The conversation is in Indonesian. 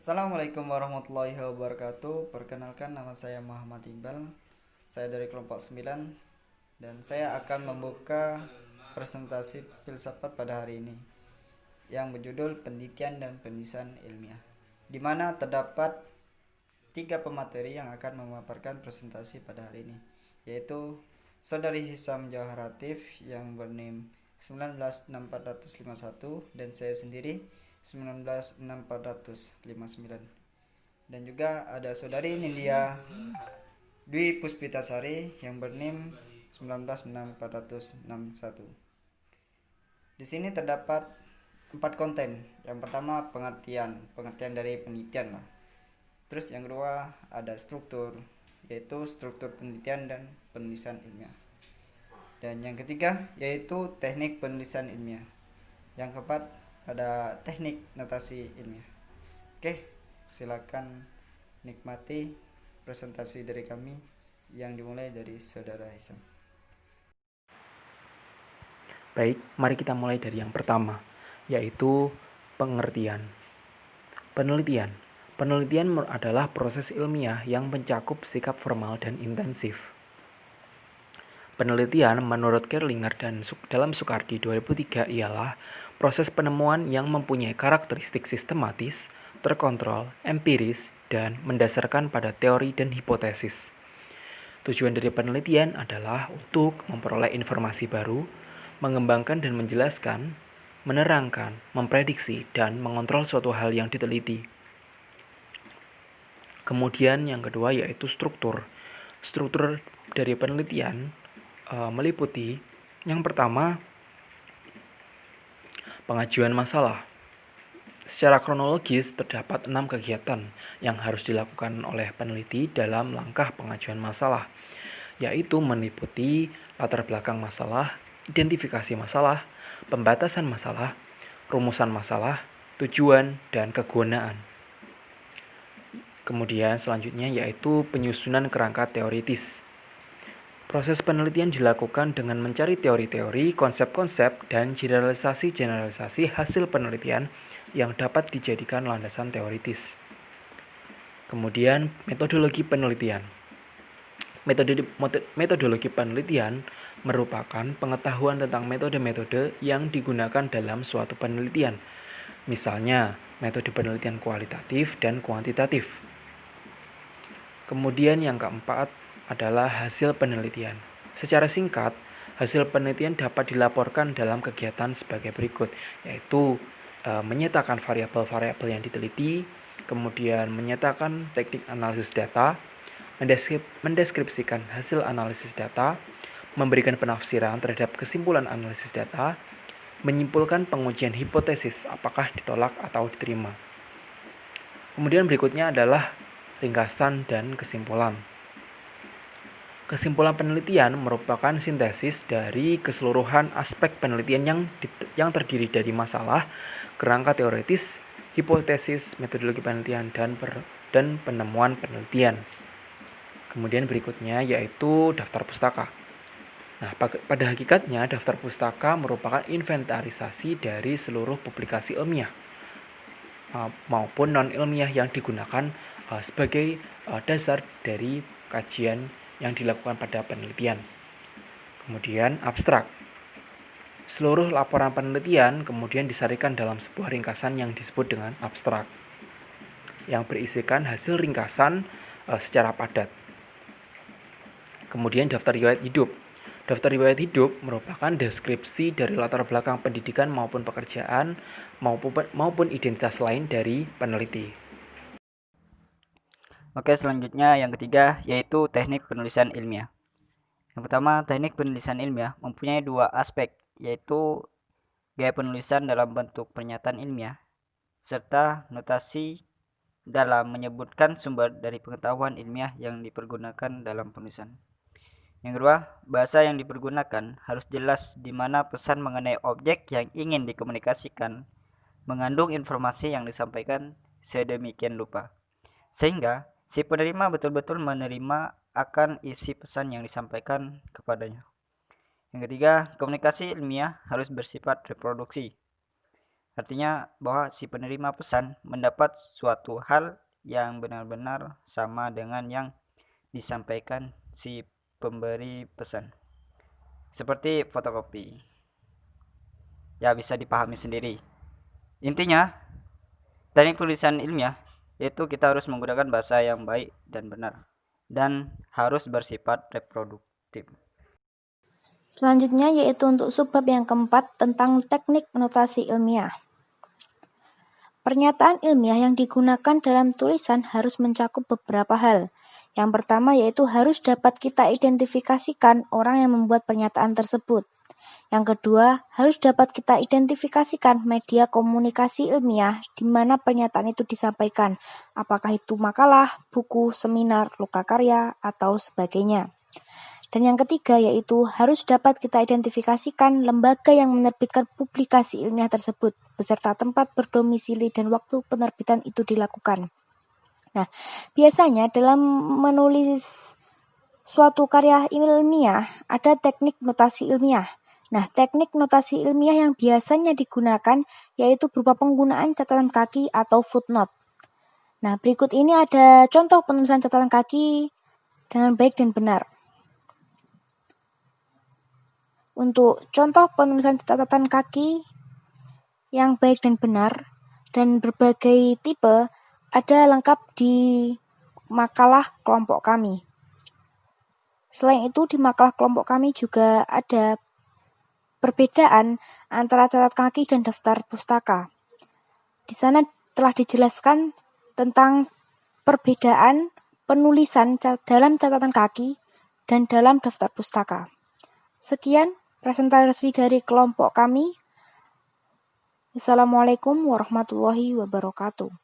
Assalamualaikum warahmatullahi wabarakatuh. Perkenalkan, nama saya Muhammad Iqbal. Saya dari kelompok 9 dan saya akan membuka presentasi filsafat pada hari ini yang berjudul penelitian dan penulisan ilmiah, di mana terdapat 3 pemateri yang akan memaparkan presentasi pada hari ini, yaitu Saudari Hisam Jawahar Latif yang bernim 196451 dan saya sendiri 196459, dan juga ada Saudari Nindya Dwi Puspitasari yang bernim 196461. Di sini terdapat 4 konten. Yang pertama pengertian dari penelitian lah. Terus yang kedua ada struktur, yaitu struktur penelitian dan penulisan ilmiah. Dan yang ketiga yaitu teknik penulisan ilmiah. Yang keempat ada teknik notasi ilmiah. Oke, silakan nikmati presentasi dari kami yang dimulai dari Saudara Hisam. Baik, mari kita mulai dari yang pertama, yaitu pengertian. Penelitian. Penelitian adalah proses ilmiah yang mencakup sikap formal dan intensif. Penelitian menurut Kerlinger dan dalam Soekardi 2003 ialah proses penemuan yang mempunyai karakteristik sistematis, terkontrol, empiris, dan mendasarkan pada teori dan hipotesis. Tujuan dari penelitian adalah untuk memperoleh informasi baru, mengembangkan dan menjelaskan, menerangkan, memprediksi, dan mengontrol suatu hal yang diteliti. Kemudian yang kedua yaitu struktur. Struktur dari penelitian meliputi yang pertama, pengajuan masalah. Secara kronologis terdapat 6 kegiatan yang harus dilakukan oleh peneliti dalam langkah pengajuan masalah, yaitu meliputi latar belakang masalah, identifikasi masalah, pembatasan masalah, rumusan masalah, tujuan, dan kegunaan. Kemudian selanjutnya yaitu penyusunan kerangka teoritis. Proses penelitian dilakukan dengan mencari teori-teori, konsep-konsep, dan generalisasi-generalisasi hasil penelitian yang dapat dijadikan landasan teoritis. Kemudian metodologi penelitian. Metodologi penelitian merupakan pengetahuan tentang metode-metode yang digunakan dalam suatu penelitian. Misalnya, metode penelitian kualitatif dan kuantitatif. Kemudian yang keempat adalah hasil penelitian. Secara singkat, hasil penelitian dapat dilaporkan dalam kegiatan sebagai berikut, yaitu menyatakan variabel-variabel yang diteliti, kemudian menyatakan teknik analisis data, mendeskripsikan hasil analisis data, memberikan penafsiran terhadap kesimpulan analisis data, menyimpulkan pengujian hipotesis apakah ditolak atau diterima. Kemudian berikutnya adalah ringkasan dan kesimpulan. Kesimpulan penelitian merupakan sintesis dari keseluruhan aspek penelitian yang terdiri dari masalah, kerangka teoritis, hipotesis, metodologi penelitian, dan penemuan penelitian. Kemudian berikutnya yaitu daftar pustaka. Nah, pada hakikatnya daftar pustaka merupakan inventarisasi dari seluruh publikasi ilmiah maupun non-ilmiah yang digunakan sebagai dasar dari kajian yang dilakukan pada penelitian. Kemudian abstrak. Seluruh laporan penelitian kemudian disarikan dalam sebuah ringkasan yang disebut dengan abstrak, yang berisikan hasil ringkasan secara padat. Kemudian daftar riwayat hidup. Daftar riwayat hidup merupakan deskripsi dari latar belakang pendidikan maupun pekerjaan maupun identitas lain dari peneliti. Oke, selanjutnya yang ketiga yaitu teknik penulisan ilmiah. Yang pertama, teknik penulisan ilmiah mempunyai 2 aspek, yaitu gaya penulisan dalam bentuk pernyataan ilmiah serta notasi dalam menyebutkan sumber dari pengetahuan ilmiah yang dipergunakan dalam penulisan. Yang kedua, bahasa yang dipergunakan harus jelas di mana pesan mengenai objek yang ingin dikomunikasikan mengandung informasi yang disampaikan sedemikian rupa, sehingga si penerima betul-betul menerima akan isi pesan yang disampaikan kepadanya. Yang ketiga, komunikasi ilmiah harus bersifat reproduksi. Artinya bahwa si penerima pesan mendapat suatu hal yang benar-benar sama dengan yang disampaikan si pemberi pesan. Seperti fotokopi. Ya, bisa dipahami sendiri. Intinya, teknik penulisan ilmiah yaitu kita harus menggunakan bahasa yang baik dan benar dan harus bersifat reproduktif. Selanjutnya yaitu untuk subbab yang keempat tentang teknik notasi ilmiah. Pernyataan ilmiah yang digunakan dalam tulisan harus mencakup beberapa hal. Yang pertama yaitu harus dapat kita identifikasikan orang yang membuat pernyataan tersebut. Yang kedua, harus dapat kita identifikasikan media komunikasi ilmiah di mana pernyataan itu disampaikan, apakah itu makalah, buku, seminar, lokakarya, atau sebagainya. Dan yang ketiga yaitu harus dapat kita identifikasikan lembaga yang menerbitkan publikasi ilmiah tersebut, beserta tempat berdomisili dan waktu penerbitan itu dilakukan. Nah, biasanya dalam menulis suatu karya ilmiah ada teknik notasi ilmiah. Nah, teknik notasi ilmiah yang biasanya digunakan yaitu berupa penggunaan catatan kaki atau footnote. Nah, berikut ini ada contoh penulisan catatan kaki dengan baik dan benar. Untuk contoh penulisan catatan kaki yang baik dan benar dan berbagai tipe ada lengkap di makalah kelompok kami. Selain itu di makalah kelompok kami juga ada perbedaan antara catatan kaki dan daftar pustaka. Di sana telah dijelaskan tentang perbedaan penulisan dalam catatan kaki dan dalam daftar pustaka. Sekian presentasi dari kelompok kami. Assalamualaikum warahmatullahi wabarakatuh.